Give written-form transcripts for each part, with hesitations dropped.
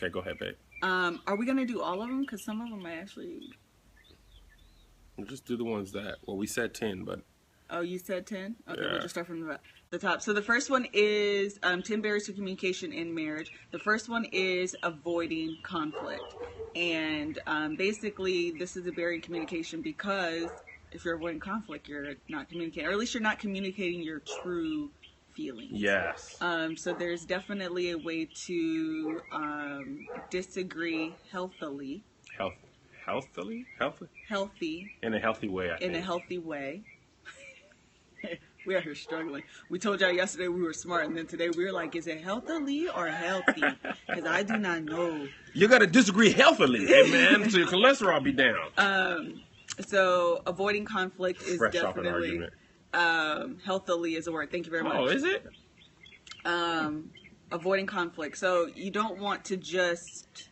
Okay, go ahead, babe. Are we gonna do all of them? Because some of them I actually. We'll just do the ones that. Well, we said 10, but. Oh, you said 10? Okay, Yeah. we'll just start from the top. So the first one is 10 barriers to communication in marriage. The first one is avoiding conflict. And basically, this is a barrier in communication because if you're avoiding conflict, you're not communicating. Or at least you're not communicating your true feelings. Yes. So there's definitely a way to disagree healthily. Healthy? Healthy. In a healthy way, I think. In a healthy way. We are here struggling. We told y'all yesterday we were smart, and then today we were like, is it healthily or healthy? Because I do not know. You got to disagree healthily, man, so your cholesterol be down. So avoiding conflict is Fresh off an definitely healthily is a word. Thank you very much. Oh, is it? Avoiding conflict. So you don't want to just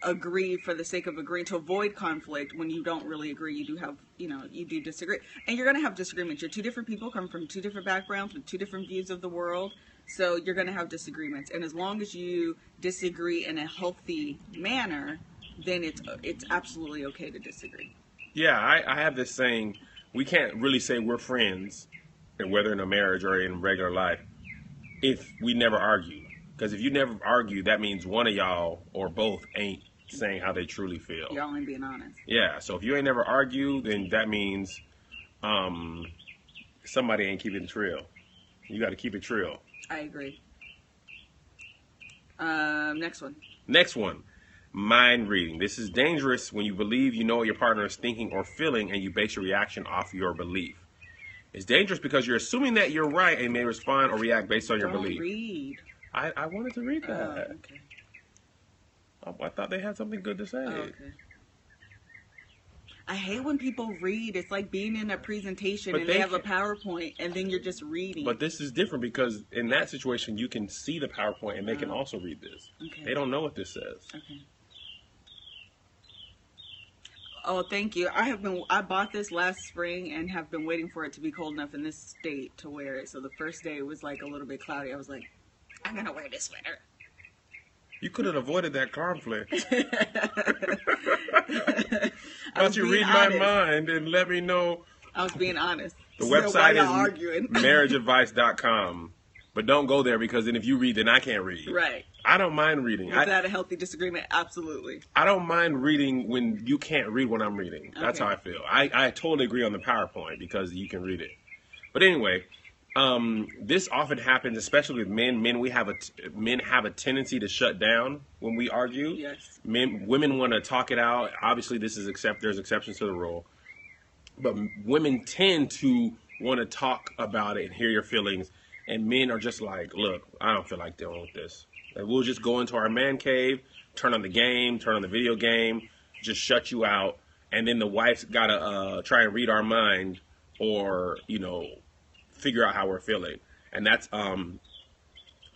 agree for the sake of agreeing. To avoid conflict when you don't really agree, you do have, you do disagree, and you're going to have disagreements. You're two different people, come from two different backgrounds with two different views of the world, so you're going to have disagreements. And as long as you disagree in a healthy manner, then it's absolutely okay to disagree. Yeah, I have this saying, we can't really say we're friends, and whether in a marriage or in regular life, if we never argue. Because if you never argue, that means one of y'all or both ain't saying how they truly feel. Y'all ain't being honest. Yeah, so if you ain't never argue, then that means somebody ain't keeping it real. You got to keep it real. I agree. Next one. Mind reading. This is dangerous when you believe you know what your partner is thinking or feeling and you base your reaction off your belief. It's dangerous because you're assuming that you're right and may respond or react based on your belief. Read. I wanted to read that. Oh, okay. I thought they had something good to say. Oh, okay. I hate when people read. It's like being in a presentation and they have a PowerPoint and then you're just reading. But this is different because in that situation you can see the PowerPoint and they can also read this. Okay. They don't know what this says. Okay. Oh, thank you. I bought this last spring and have been waiting for it to be cold enough in this state to wear it. So the first day it was like a little bit cloudy. I was like, I'm gonna wear this sweater. You could have avoided that conflict. Why don't you read my mind and let me know? I was being honest. The website is marriageadvice.com. But don't go there because then if you read, then I can't read. Right. I don't mind reading. Is that a healthy disagreement? Absolutely. I don't mind reading when you can't read when I'm reading. That's how I feel. I totally agree on the PowerPoint because you can read it. But anyway, this often happens, especially with men. Men have a tendency to shut down when we argue. Yes. Women want to talk it out. Obviously, there's exceptions to the rule. But women tend to want to talk about it and hear your feelings. And men are just like, look, I don't feel like dealing with this. Like, we'll just go into our man cave, turn on the game, turn on the video game, just shut you out. And then the wife's got to try and read our mind or, figure out how we're feeling. And that's, and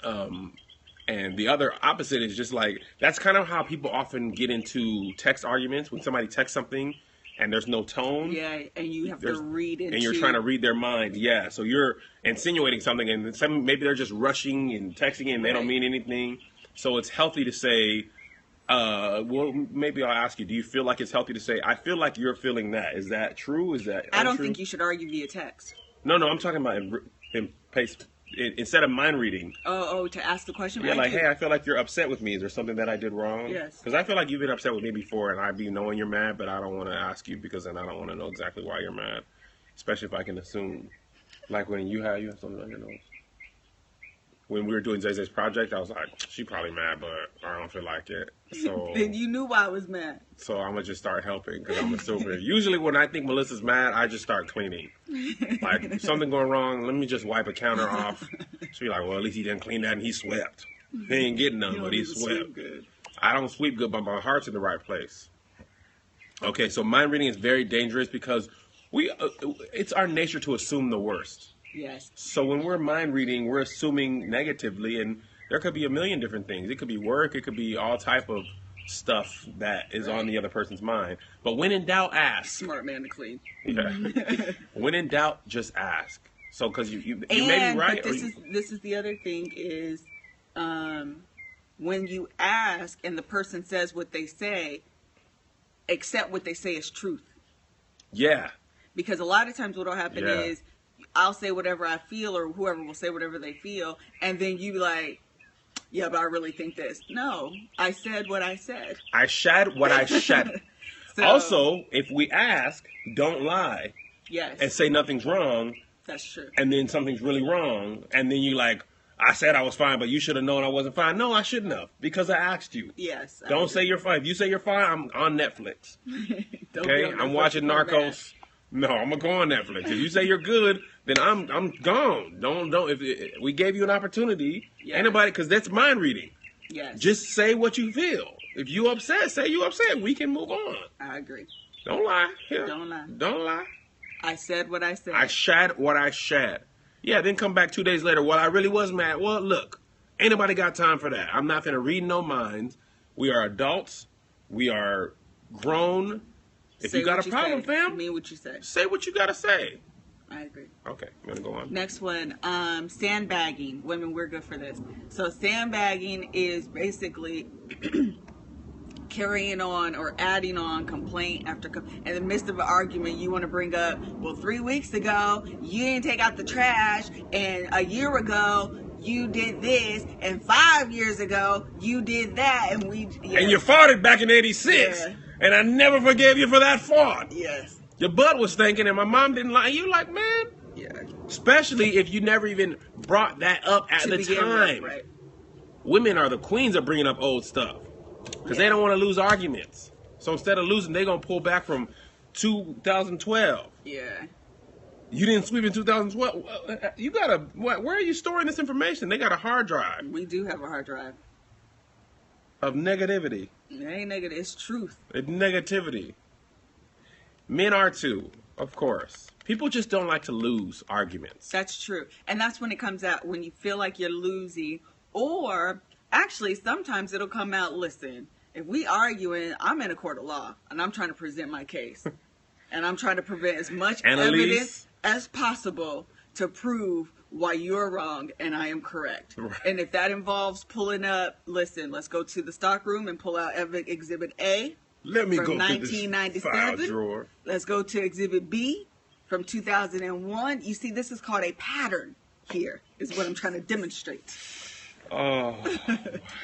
the other opposite is just like, that's kind of how people often get into text arguments when somebody texts something and there's no tone. Yeah, and you have to read into... And you're trying to read their mind. Yeah, so you're insinuating something, and maybe they're just rushing and texting and they don't mean anything. So it's healthy to say, well, maybe I'll ask you, do you feel like it's healthy to say, I feel like you're feeling that? Is that true? Is that untrue? I don't think you should argue via text. No, I'm talking about instead of mind reading. Oh, to ask the question? Yeah, like, hey, I feel like you're upset with me. Is there something that I did wrong? Yes. Because I feel like you've been upset with me before, and I'd be knowing you're mad, but I don't want to ask you because then I don't want to know exactly why you're mad. Especially if I can assume. Like when you have something on your nose. When we were doing Zay's project, I was like, she probably mad, but I don't feel like it. So then you knew why I was mad. So I'm going to just start helping because I'm assuming. Usually when I think Melissa's mad, I just start cleaning. Like, if something going wrong, let me just wipe a counter off. She'll be like, well, at least he didn't clean that and he swept. He ain't getting none, but he swept. I don't sweep good, but my heart's in the right place. Okay, so mind reading is very dangerous because it's our nature to assume the worst. Yes. So when we're mind reading, we're assuming negatively, and there could be a million different things. It could be work. It could be all type of stuff that is on the other person's mind. But when in doubt, ask. Smart man to clean. Yeah. When in doubt, just ask. So because you may be right. But this is the other thing is, when you ask and the person says what they say, accept what they say as truth. Yeah. Because a lot of times what will happen is I'll say whatever I feel, or whoever will say whatever they feel, and then you like, yeah, but I really think this. No, I said what I said. I said what I said. So, also, if we ask, don't lie. Yes. And say nothing's wrong. That's true. And then something's really wrong. And then you like, I said I was fine, but you should have known I wasn't fine. No, I shouldn't have, because I asked you. Yes. Don't say you're fine. If you say you're fine, I'm on Netflix. Okay? I'm watching Narcos. No, I'm gonna go on Netflix. If you say you're good, then I'm gone. Don't. If we gave you an opportunity, anybody, because that's mind reading. Yes. Just say what you feel. If you upset, say you upset. We can move on. I agree. Don't lie. Here. Don't lie. Don't lie. I said what I said. I said what I said. Yeah, then come back 2 days later. Well, I really was mad. Well, look, ain't nobody got time for that. I'm not going to read no minds. We are adults. We are grown. If say you got a problem, fam, mean what you say. Say what you got to say. I agree. Okay, I'm going to go on. Next one, sandbagging. Women, we're good for this. So sandbagging is basically carrying on or adding on complaint after in the midst of an argument. You want to bring up, well, 3 weeks ago you didn't take out the trash, and a year ago you did this, and 5 years ago you did that, and and you farted back in '86, and I never forgave you for that fart. Yes. Your butt was stinking, and my mom didn't like you. Like, man. Yeah. Especially if you never even brought that up at the time. With, right. Women are the queens of bringing up old stuff. Because they don't want to lose arguments. So instead of losing, they're going to pull back from 2012. Yeah. You didn't sweep in 2012. You got to, where are you storing this information? They got a hard drive. We do have a hard drive. Of negativity. It ain't negative, it's truth. It's negativity. Men are too, of course. People just don't like to lose arguments. That's true. And that's when it comes out, when you feel like you're losing, or actually sometimes it'll come out, listen, if we arguing, I'm in a court of law and I'm trying to present my case. And I'm trying to prevent as much evidence as possible to prove why you're wrong and I am correct. Right. And if that involves pulling up, listen, let's go to the stock room and pull out Exhibit A. Let me from go 1997. to this file drawer. Let's go to Exhibit B from 2001. You see, this is called a pattern here, is what I'm trying to demonstrate. Oh.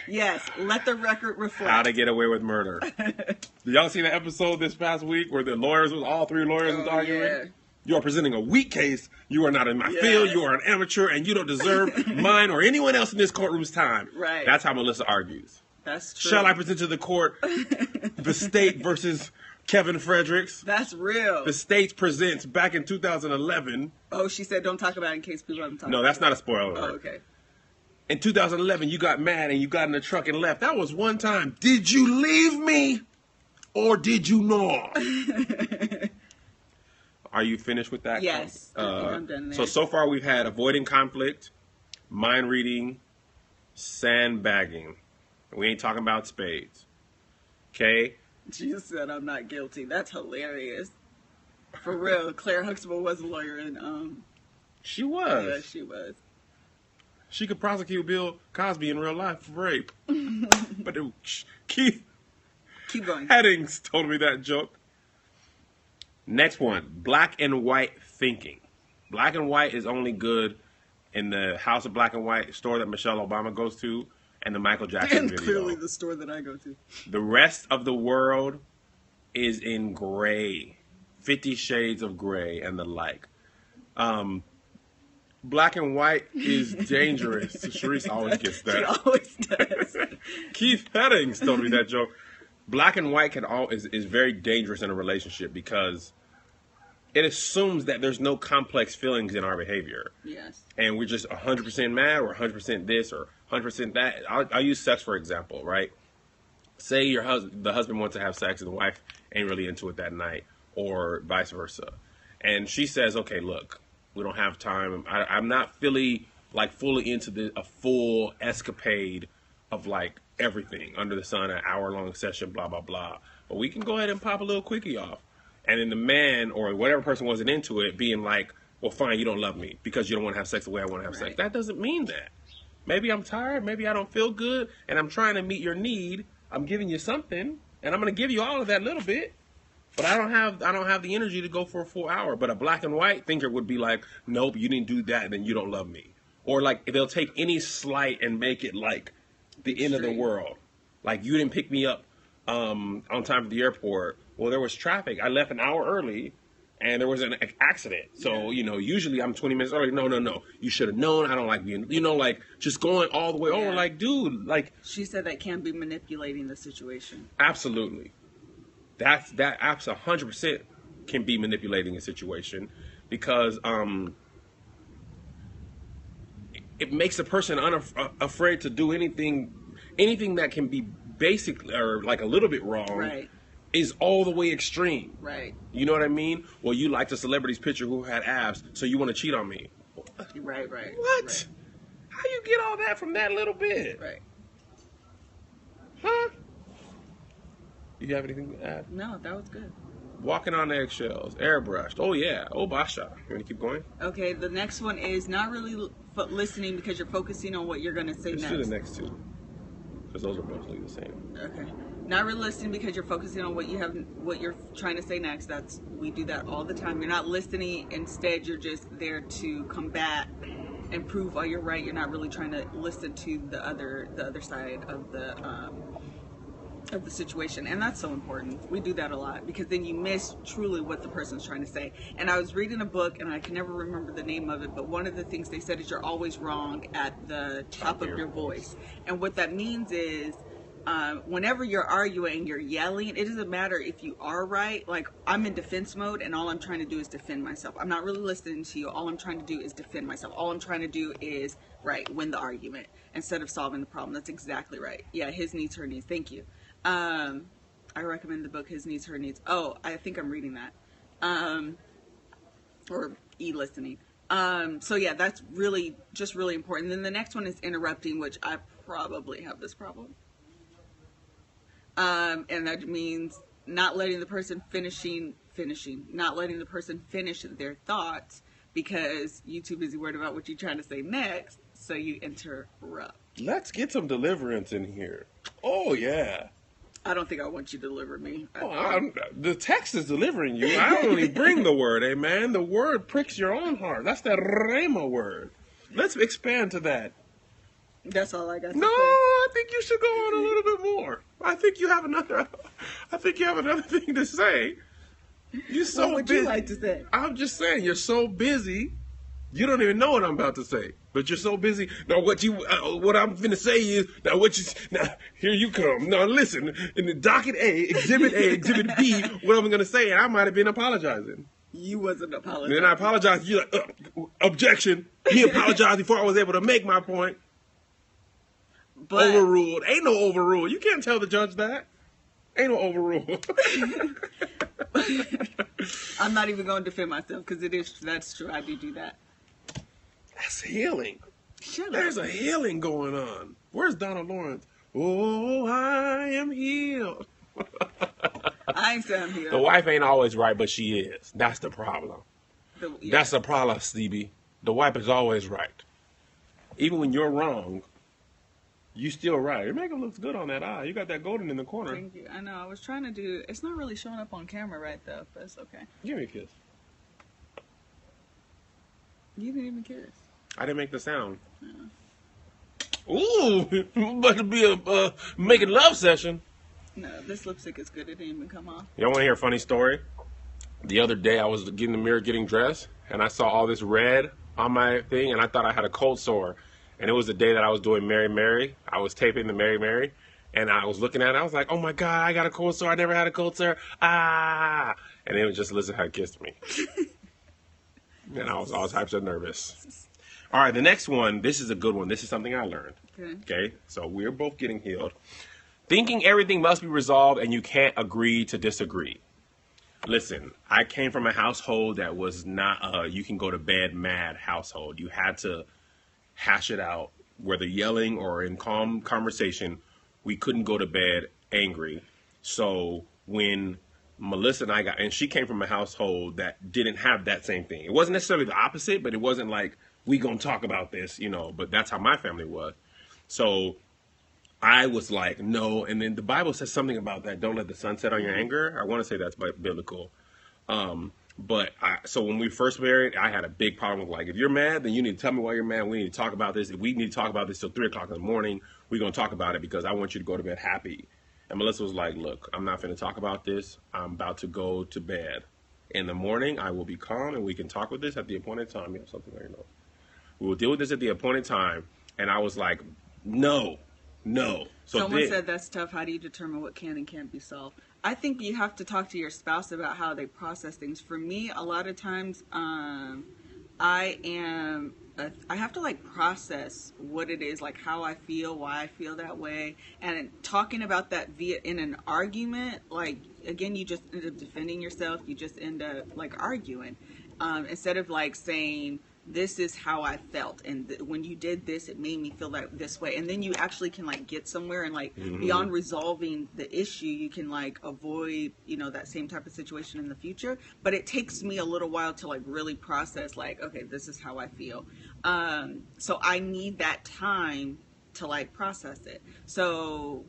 Yes, let the record reflect. How to Get Away with Murder. Did y'all see the episode this past week where the lawyers, all three lawyers was arguing? Yeah. You are presenting a weak case. You are not in my field. You are an amateur, and you don't deserve mine or anyone else in this courtroom's time. Right. That's how Melissa argues. That's true. Shall I present to the court the state versus Kevin Fredericks? That's real. The state presents back in 2011. Oh, she said don't talk about it in case people haven't talked about it. No, that's not a spoiler. Oh, okay. In 2011, you got mad and you got in the truck and left. That was one time. Did you leave me or did you not? Are you finished with that? Yes. I think I'm done there. So far we've had avoiding conflict, mind reading, sandbagging. We ain't talking about spades. Okay? She said I'm not guilty. That's hilarious. For real, Claire Huxtable was a lawyer and She was. Yeah, she was. She could prosecute Bill Cosby in real life for rape. But Keith Keep going. Headings told me that joke. Next one, black and white thinking. Black and white is only good in the House of Black and White store that Michelle Obama goes to and the Michael Jackson And video. clearly the store that I go to. The rest of the world is in gray. 50 Shades of Gray and the like. Black and white is dangerous. Sharice always gets that. She always does. Keith Headings told me that joke. Black and white is very dangerous in a relationship because it assumes that there's no complex feelings in our behavior. Yes. And we're just 100% mad or 100% this or 100% that. I'll use sex for example, right? Say the husband wants to have sex and the wife ain't really into it that night, or vice versa. And she says, okay, look, we don't have time. I'm not fully into a full escapade of like everything under the sun, an hour-long session, blah, blah, blah. But we can go ahead and pop a little quickie off. And then the man or whatever person wasn't into it being like, well, fine, you don't love me because you don't want to have sex the way I want to have sex. That doesn't mean that. Maybe I'm tired. Maybe I don't feel good, and I'm trying to meet your need. I'm giving you something, and I'm gonna give you all of that little bit. But I don't have the energy to go for a full hour. But a black and white thinker would be like, nope, you didn't do that, then you don't love me. Or like they'll take any slight and make it like the end of the world. Like you didn't pick me up on time at the airport. Well, there was traffic. I left an hour early, and there was an accident. So usually I'm 20 minutes early. No. You should have known. I don't like being, like just going all the way over. Like, dude, like she said that can be manipulating the situation. Absolutely. That apps 100% can be manipulating a situation because it makes a person afraid to do anything that can be basic or like a little bit wrong. Right. Is all the way extreme. Right. You know what I mean? Well, you liked a celebrity's picture who had abs, so you want to cheat on me. Right. What? Right. How you get all that from that little bit? Right. Huh? You have anything to add? No, that was good. Walking on eggshells, airbrushed. Oh yeah, oh basha. You want to keep going? Okay, the next one is not really listening because you're focusing on what you're going to say Let's next. do the next two, because those are mostly the same. Okay, not really listening because you're focusing on what you're trying to say next. We do that all the time. You're not listening. Instead, you're just there to combat and prove why you're right. You're not really trying to listen to the other side of the situation, and that's so important. We do that a lot because then you miss truly what the person's trying to say. And I was reading a book, and I can never remember the name of it, but one of the things they said is you're always wrong at the top of your voice. And what that means is whenever you're arguing, you're yelling, it doesn't matter if you are right. Like, I'm in defense mode, and all I'm trying to do is defend myself. I'm not really listening to you. All I'm trying to do is defend myself. All I'm trying to do is win the argument instead of solving the problem. That's exactly right. Yeah, his needs, her needs. Thank you. I recommend the book His Needs, Her Needs. Oh, I think I'm reading that. Or e-listening. So yeah, that's really important. Then the next one is interrupting, which I probably have this problem. And that means not letting the person not letting the person finish their thoughts because you're too busy worried about what you're trying to say next, so you interrupt. Let's get some deliverance in here. Oh yeah. I don't think I want you to deliver me. The text is delivering you. I only bring the word, amen. The word pricks your own heart. That's the rhema word. Let's expand to that. That's all I got to No, say. I think you should go on a little bit more. I think you have another thing to say. You're so what would busy. you like to say? I'm just saying, you're so busy. You don't even know what I'm about to say, but you're so busy. Now, what I'm finna say is, now here you come. Now, listen, in the docket Exhibit B, what I'm gonna say, and I might have been apologizing. You wasn't apologizing. Then I apologized. You're like, objection. He apologized before I was able to make my point. But overruled. Ain't no overrule. You can't tell the judge that. Ain't no overrule. I'm not even going to defend myself because that's true. I do that. That's healing. Shut up. There's a healing going on. Where's Donald Lawrence? Oh, I am healed. I ain't saying I'm healed. The wife ain't always right, but she is. That's the problem. That's the problem, Stevie. The wife is always right. Even when you're wrong, you still right. Your makeup looks good on that eye. You got that golden in the corner. Thank you. I know. I was trying to do. It's not really showing up on camera right though, but it's okay. Give me a kiss. You didn't even kiss. I didn't make the sound. Yeah. Ooh, about to be a making love session. No, this lipstick is good. It didn't even come off. Y'all want to hear a funny story? The other day I was getting the mirror getting dressed, and I saw all this red on my thing, and I thought I had a cold sore. And it was the day that I was doing Mary Mary. I was taping the Mary Mary, and I was looking at it. I was like, oh my God, I got a cold sore. I never had a cold sore. Ah. And it was just Lizzie had kissed me. And I was all types of nervous. All right, the next one, this is a good one. This is something I learned. Okay, so we're both getting healed. Thinking everything must be resolved and you can't agree to disagree. Listen, I came from a household that was not you can go to bed mad household. You had to hash it out, whether yelling or in calm conversation. We couldn't go to bed angry. So when Melissa and she came from a household that didn't have that same thing. It wasn't necessarily the opposite, but it wasn't like we gonna talk about this, but that's how my family was. So I was like, no. And then the Bible says something about that. Don't let the sun set on your anger. I want to say that's biblical. So when we first married, I had a big problem with, like, if you're mad, then you need to tell me why you're mad. We need to talk about this. If we need to talk about this till 3:00 in the morning, we're going to talk about it because I want you to go to bed happy. And Melissa was like, look, I'm not going to talk about this. I'm about to go to bed. In the morning, I will be calm and we can talk with this at the appointed time. You have something there, we will deal with this at the appointed time. And I was like, no. So someone said that's tough. How do you determine what can and can't be solved? I think you have to talk to your spouse about how they process things. For me, a lot of times, I have to like process what it is, like how I feel, why I feel that way, and talking about that in an argument, like, again, you just end up defending yourself. You just end up like arguing, instead of like saying, this is how I felt, and when you did this, it made me feel like this way, and then you actually can like get somewhere, and like beyond resolving the issue, you can like avoid that same type of situation in the future. But it takes me a little while to like really process, like, okay, this is how I feel, so I need that time to like process it. So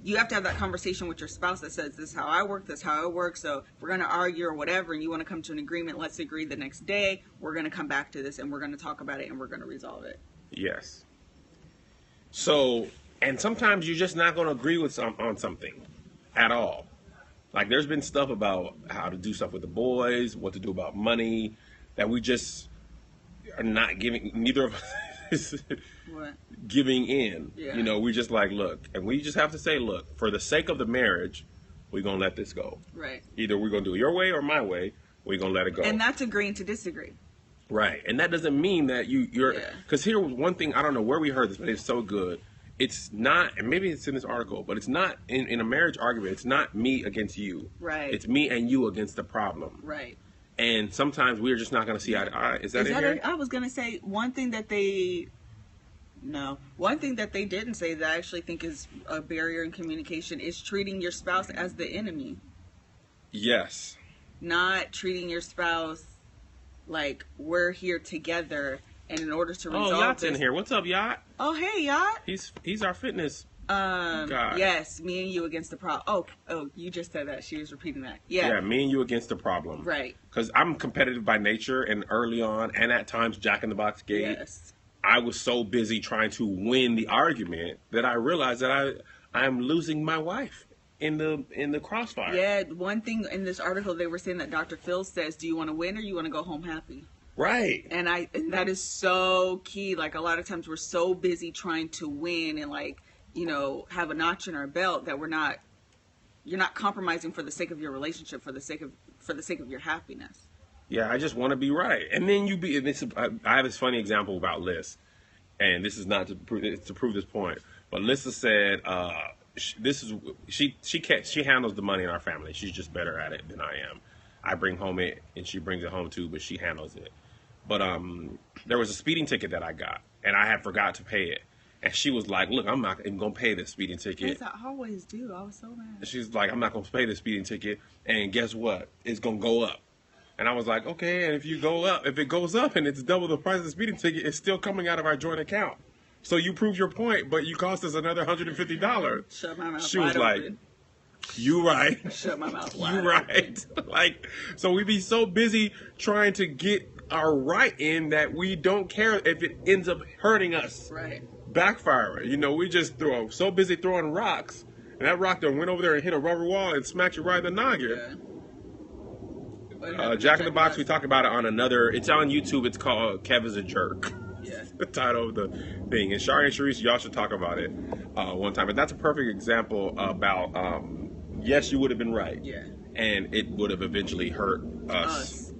you have to have that conversation with your spouse that says, this is how I work, this is how I work. So if we're going to argue or whatever, and you want to come to an agreement, let's agree the next day, we're going to come back to this and we're going to talk about it and we're going to resolve it. Yes. So, and sometimes you're just not going to agree with on something at all. Like, there's been stuff about how to do stuff with the boys, what to do about money, that we just are not giving, neither of us What? Giving in. Yeah. We just like, look, and we just have to say, look, for the sake of the marriage, we're going to let this go. Right. Either we're going to do it your way or my way, we're going to let it go. And that's agreeing to disagree. Right. And that doesn't mean that you're, because here was one thing, I don't know where we heard this, but it's so good. It's not, and maybe it's in this article, but it's not, in a marriage argument, it's not me against you. Right. It's me and you against the problem. Right. And sometimes we're just not going to see eye to eye. Is that it? I was going to say one thing that they didn't say that I actually think is a barrier in communication is treating your spouse as the enemy. Yes. Not treating your spouse like we're here together, and in order to resolve Yacht's this, in here. What's up, Yacht? Oh, hey, Yacht. He's our fitness guy. Yes, me and you against the problem. Oh, you just said that. She was repeating that. Yeah, me and you against the problem. Right. Because I'm competitive by nature, and early on, and at times Jack in the Box gate. Yes. I was so busy trying to win the argument that I realized that I'm losing my wife in the crossfire. Yeah, one thing in this article they were saying that Dr. Phil says, do you want to win or you want to go home happy? Right. And that is so key. Like, a lot of times we're so busy trying to win and like, have a notch in our belt that you're not compromising for the sake of your relationship, for the sake of your happiness. Yeah, I just want to be right. And then I have this funny example about Liz, and this is not to prove this point, but Lisa said she handles the money in our family. She's just better at it than I am. I bring home it, and she brings it home too, but she handles it. But there was a speeding ticket that I got, and I had forgot to pay it. And she was like, look, I'm not even going to pay this speeding ticket. As I always do. I was so mad. She's like, I'm not going to pay this speeding ticket, and guess what? It's going to go up. And I was like, okay, and if it goes up and it's double the price of the speeding ticket, it's still coming out of our joint account. So you proved your point, but you cost us another $150. Shut my mouth. She was like, you right. Shut my mouth. You right. Like, so we be so busy trying to get our right in that we don't care if it ends up hurting us. Right. Backfiring. We just so busy throwing rocks, and that rock done went over there and hit a rubber wall and smacked you right in the noggin. Yeah. Jack in the Box, we talk about it on it's on YouTube. It's called Kev is a Jerk. Yeah. The title of the thing. And Shari and Sharice, y'all should talk about it one time. But that's a perfect example about, yes, you would have been right. Yeah. And it would have eventually hurt us.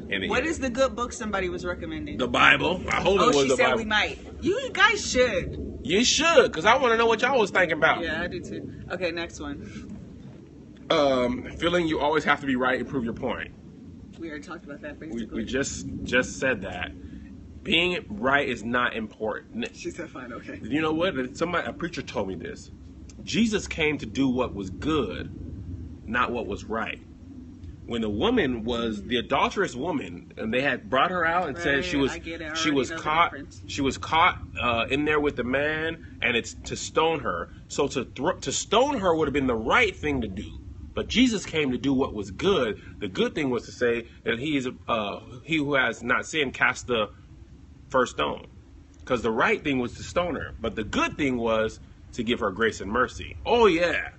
What is the good book somebody was recommending? The Bible. I hope it was the Bible. She said we might. You guys should. You should, because I want to know what y'all was thinking about. Yeah, I do too. Okay, next one. Feeling you always have to be right and prove your point. We already talked about that basically. We just said that. Being right is not important. She said fine, okay. You know what? A preacher told me this. Jesus came to do what was good, not what was right. when the woman was the adulterous woman, and they had brought her out and said she was I get it. I she already was know the caught difference. she was caught in there with the man, and it's to stone her. So to stone her would have been the right thing to do. But Jesus came to do what was good. The good thing was to say that he who has not sinned cast the first stone. Because the right thing was to stone her. But the good thing was to give her grace and mercy. Oh, yeah.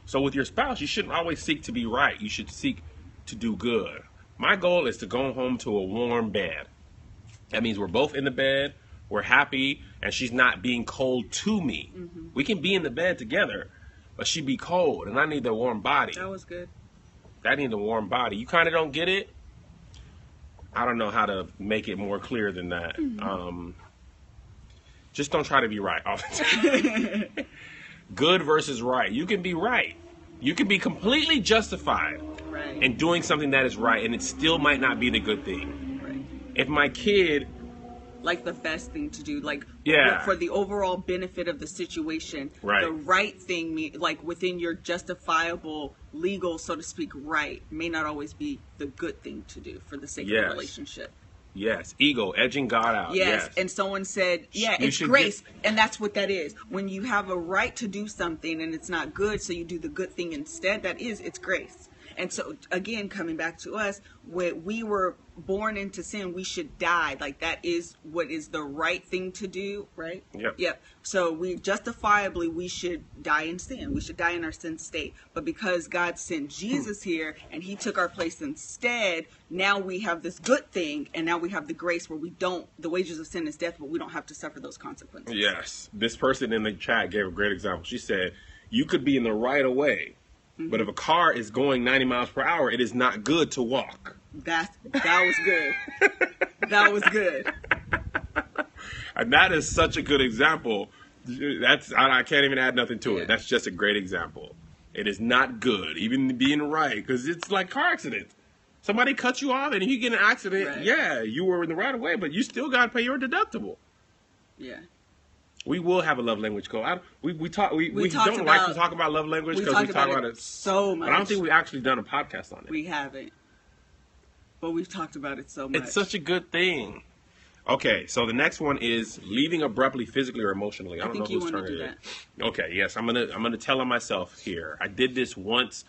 So with your spouse, you shouldn't always seek to be right. You should seek to do good. My goal is to go home to a warm bed. That means we're both in the bed, we're happy, and she's not being cold to me. Mm-hmm. We can be in the bed together, but she be cold, and I need the warm body. That was good. I need the warm body. You kind of don't get it? I don't know how to make it more clear than that. Mm-hmm. Just don't try to be right all the time. Good versus right. You can be right. You can be completely justified Right. in doing something that is right, and it still might not be the good thing. Right. If my kid, Like the best thing to do, like Yeah. for the overall benefit of the situation, Right. the right thing, like within your justifiable, legal, so to speak, right, may not always be the good thing to do for the sake of Yes. the relationship. yes, ego, edging God out. Yes, and someone said, yeah, You it's should grace, and that's what that is. When you have a right to do something and it's not good, so you do the good thing instead, it's grace. And so, again, coming back to us, when we were born into sin, we should die. Like, that is what is the right thing to do, right? Yep. So we should die in sin. We should die in our sin state. But because God sent Jesus here and he took our place instead, now we have this good thing, and now we have the grace where the wages of sin is death, but we don't have to suffer those consequences. Yes. This person in the chat gave a great example. She said, you could be in the right of way, but if a car is going 90 miles per hour, it is not good to walk. That was good. That was good. And that is such a good example. I can't even add nothing to it. Yeah. That's just a great example. It is not good, even being right, because it's like car accidents. Somebody cuts you off, and if you get in an accident, Right. yeah, you were in the right of way, but you still got to pay your deductible. Yeah. We will have a love language code. We talked don't like to talk about love language because we talk about it so much. But I don't think we've actually done a podcast on it. We haven't. But we've talked about it so much. It's such a good thing. Okay, so the next one is leaving abruptly, physically or emotionally. I don't know whose turn it is. Okay, yes, I'm gonna tell on myself here. I did this once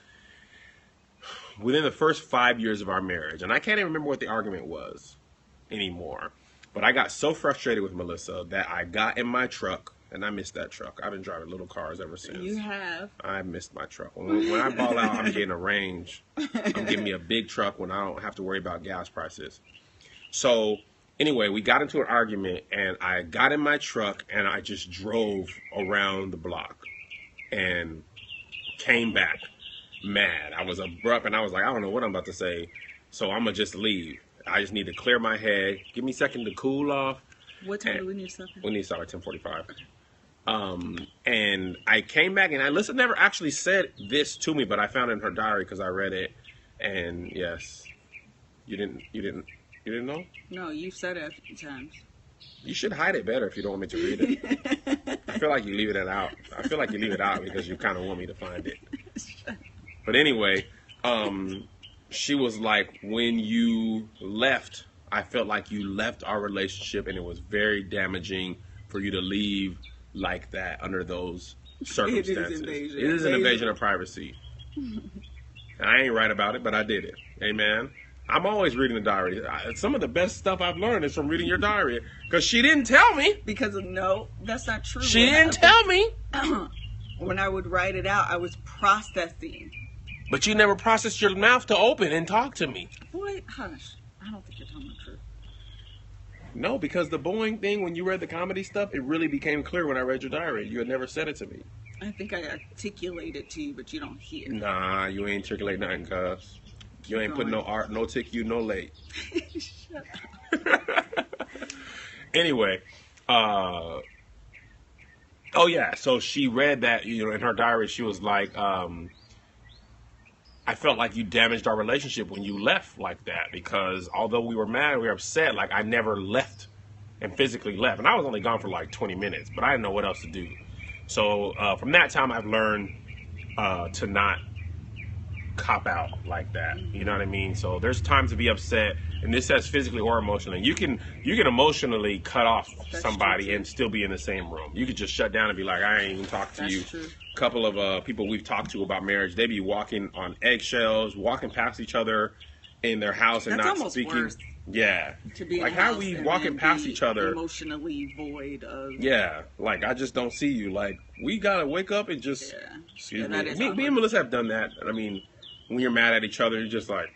within the first 5 years of our marriage, and I can't even remember what the argument was anymore. But I got so frustrated with Melissa that I got in my truck, and I missed that truck. I've been driving little cars ever since. You have. I missed my truck. When I ball out, I'm getting a range. I'm getting me a big truck when I don't have to worry about gas prices. So anyway, we got into an argument, and I got in my truck, and I just drove around the block and came back mad. I was abrupt, and I was like, I don't know what I'm about to say, so I'm going to just leave. I just need to clear my head. Give me a second to cool off. What time do we need to stop? We need to start at 10:45. And I came back, and Alyssa never actually said this to me, but I found it in her diary because I read it. And yes, you didn't know? No, you've said it a few times. You should hide it better if you don't want me to read it. I feel like you leave it out. I feel like you leave it out because you kind of want me to find it. But anyway, she was like, when you left, I felt like you left our relationship, and it was very damaging for you to leave like that under those circumstances. It is an invasion of privacy. And I ain't right about it, but I did it. Amen. I'm always reading the diary. Some of the best stuff I've learned is from reading your diary, because she didn't tell me. No, that's not true. She didn't tell me. When I would write it out, I was processing. But you never processed your mouth to open and talk to me. Boy, hush. I don't think you're telling the truth. No, because the Boeing thing, when you read the comedy stuff, it really became clear when I read your diary. You had never said it to me. I think I articulated to you, but you don't hear. Nah, you ain't articulate nothing, cuz. You ain't put no art, no tick, you no late. Shut up. Anyway, oh yeah, so she read that, in her diary, she was like, I felt like you damaged our relationship when you left like that, because although we were mad, we were upset, like I never left and physically left. And I was only gone for like 20 minutes, but I didn't know what else to do. So from that time, I've learned to not cop out like that. You know what I mean? So there's times to be upset, and this says physically or emotionally. You can emotionally cut off That's somebody true, too. and still be in the same room. You could just shut down and be like, I ain't even talk to That's you. true. A couple of people we've talked to about marriage, they be walking on eggshells, walking past each other in their house and That's not almost speaking. worse. Yeah. To be like in a how house we and walking then past be each other. emotionally void of. Yeah, like I just don't see you. Like we gotta wake up and just. Yeah. Excuse Yeah, me. that is Me awkward. and Melissa have done that. I mean, when you're mad at each other, you're just like.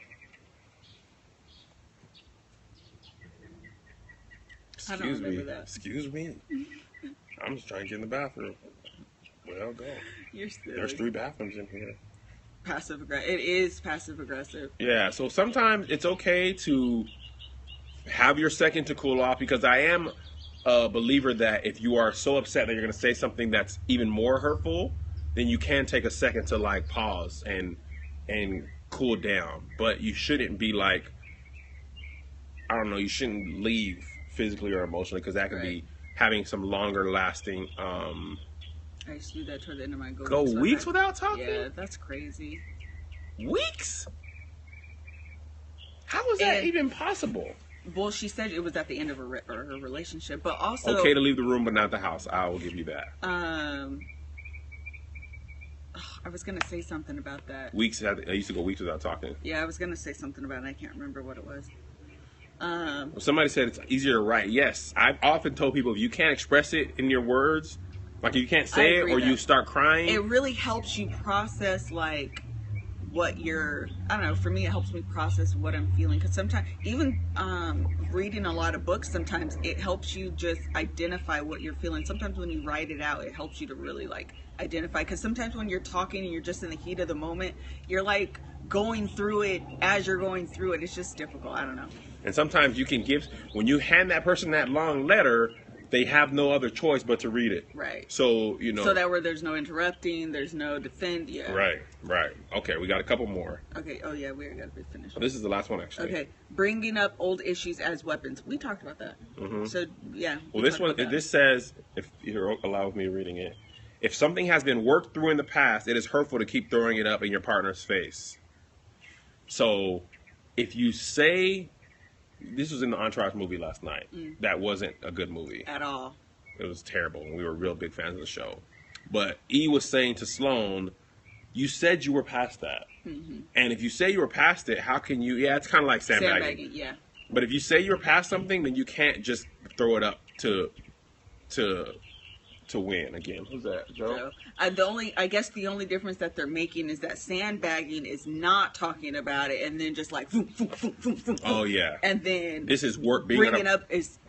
I don't Excuse me. remember that. Excuse me. I'm just trying to get in the bathroom. Well, go. You're silly. There's 3 bathrooms in here. Passive aggressive. It is passive aggressive. Yeah, so sometimes it's okay to have your second to cool off, because I am a believer that if you are so upset that you're going to say something that's even more hurtful, then you can take a second to like pause and cool down. But you shouldn't be like, I don't know, you shouldn't leave physically or emotionally, because that could be having some longer lasting I used to do that toward the end of my go weeks without talking. Yeah, that's crazy. Weeks? How is that And- even possible? Well, she said it was at the end of her relationship, but also Okay to leave the room, but not the house. I will give you that. I was gonna say something about that. Weeks. I used to go weeks without talking. Yeah, I was gonna say something about it. I can't remember what it was. Somebody said it's easier to write. Yes, I've often told people if you can't express it in your words, like you can't say it agree or you that. start crying. It really helps you process like what you're. I don't know. For me, it helps me process what I'm feeling, because sometimes even reading a lot of books, sometimes it helps you just identify what you're feeling. Sometimes when you write it out, it helps you to really like identify, because sometimes when you're talking and you're just in the heat of the moment, you're like going through it as you're going through it. It's just difficult. I don't know. And sometimes you can give, when you hand that person that long letter, they have no other choice but to read it. Right. So, you know. So that where there's no interrupting, there's no defend. Yeah. Right. Okay, we got a couple more. Okay. Oh yeah, we got to be finished. This is the last one, actually. Okay. Bringing up old issues as weapons. We talked about that. Mm-hmm. So yeah. Well, this one, this says, if you allow me reading it, if something has been worked through in the past, it is hurtful to keep throwing it up in your partner's face. So, if you say, this was in the Entourage movie last night. That wasn't a good movie. At all. It was terrible, and we were real big fans of the show. But E was saying to Sloane, you said you were past that. Mm-hmm. And if you say you were past it, how can you, it's kind of like sandbagging. Yeah. But if you say you're past something, then you can't just throw it up to win again. Who's that, Joe? I guess the only difference that they're making is that sandbagging is not talking about it and then just like boom, boom, boom, boom, boom, Oh yeah. and then This is work being bringing up is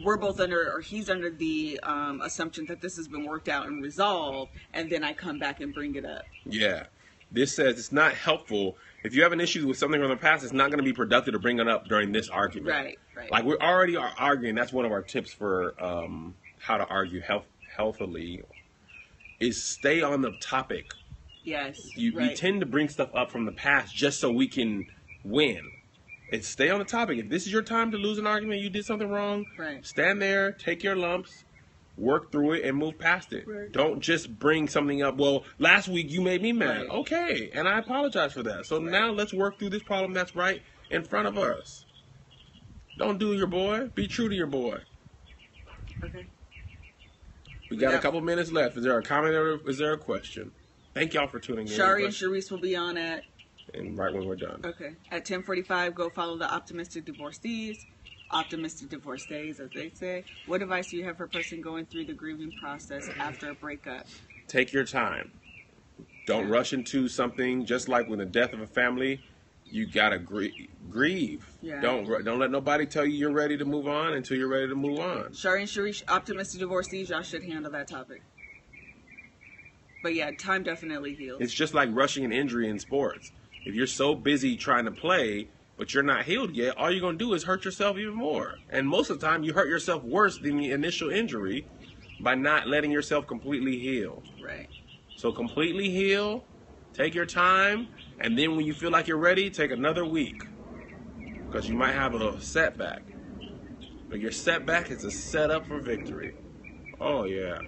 we're both under, or he's under the assumption that this has been worked out and resolved, and then I come back and bring it up. Yeah. This says it's not helpful. If you have an issue with something from the past, it's not going to be productive to bring it up during this argument. Right. Like we're already arguing. That's one of our tips for how to argue healthily. Is stay on the topic. Yes. We tend to bring stuff up from the past just so we can win. It's stay on the topic. If this is your time to lose an argument, you did something wrong. Right. Stand there, take your lumps, work through it, and move past it. Right. Don't just bring something up. Well, last week you made me mad. Right. Okay, and I apologize for that. So now let's work through this problem that's right in front of us. Don't do your boy. Be true to your boy. Okay. We got a couple minutes left. Is there a comment or is there a question? Thank y'all for tuning in. Shari and Sharice will be on at. And right when we're done. Okay. At 10:45, go follow the Optimistic Divorcees. Optimistic divorcees, as they say. What advice do you have for a person going through the grieving process after a breakup? Take your time. Don't rush into something. Just like with the death of a family, you gotta grieve. Yeah. Don't let nobody tell you you're ready to move on until you're ready to move on. Shari and Sharice, optimistic divorcees, y'all should handle that topic. But yeah, time definitely heals. It's just like rushing an injury in sports. If you're so busy trying to play, but you're not healed yet, all you're gonna do is hurt yourself even more. And most of the time, you hurt yourself worse than the initial injury by not letting yourself completely heal. Right. So completely heal, take your time, and then when you feel like you're ready, take another week. Because you might have a setback. But your setback is a setup for victory. Oh, yeah.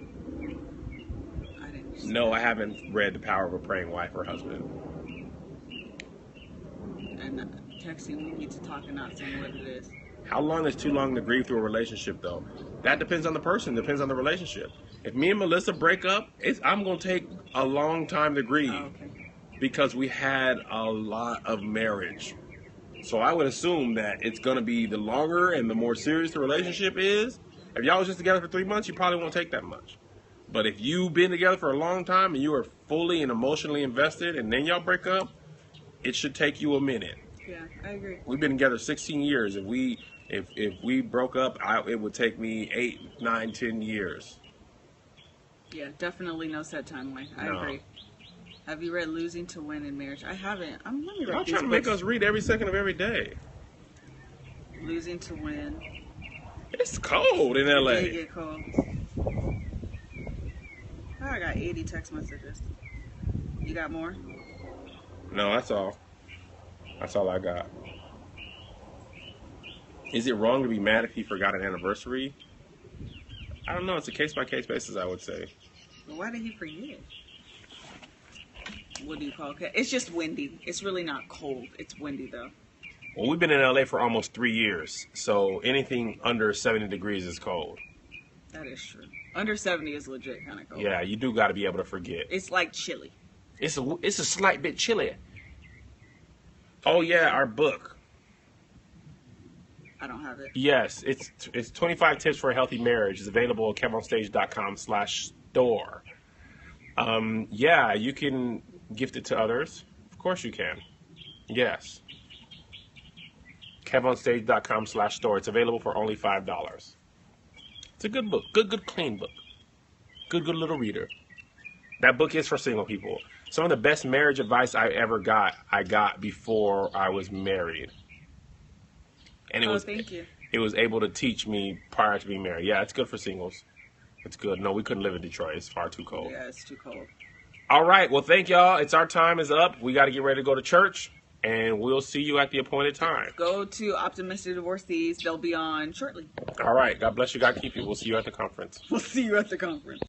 I didn't No, I haven't read The Power of a Praying Wife or Husband. And texting, we need to talk and not saying what it is. How long is too long to grieve through a relationship, though? That depends on the person. Depends on the relationship. If me and Melissa break up, I'm going to take a long time to grieve. Oh, okay. Because we had a lot of marriage. So I would assume that it's going to be the longer and the more serious the relationship is. If y'all was just together for 3 months, you probably won't take that much. But if you've been together for a long time and you are fully and emotionally invested and then y'all break up, it should take you a minute. Yeah, I agree. We've been together 16 years. If we broke up, it would take me 8, 9, 10 years. Yeah, definitely no set timeline. I No. agree. Have you read Losing to Win in Marriage? I haven't. Let me read Y'all these trying to make books. us read every second of every day. Losing to Win. It's cold in It LA. did get cold. Oh, I got 80 text messages. You got more? No, that's all. That's all I got. Is it wrong to be mad if he forgot an anniversary? I don't know. It's a case-by-case basis, I would say. Why did he forget? What do you call it? It's just windy. It's really not cold. It's windy, though. Well, we've been in LA for almost 3 years, so anything under 70 degrees is cold. That is true. Under 70 is legit kind of cold. Yeah, you do got to be able to forget. It's like chilly. It's a slight bit chilly. Oh yeah, our book. I don't have it. Yes, it's 25 tips for a healthy marriage. It's available at KevOnStage.com/store. Yeah, you can gift it to others. Of course you can. Yes. KevOnStage.com/store. It's available for only $5. It's a good book. Good, clean book. Good little reader. That book is for single people. Some of the best marriage advice I ever got, I got before I was married. And Thank you. It was able to teach me prior to being married. Yeah, it's good for singles. It's good. No, we couldn't live in Detroit. It's far too cold. Yeah, it's too cold. All right. Well, thank y'all. It's our time is up. We got to get ready to go to church, and we'll see you at the appointed time. Go to Optimistic Divorcees. They'll be on shortly. All right. God bless you. God keep you. We'll see you at the conference. We'll see you at the conference.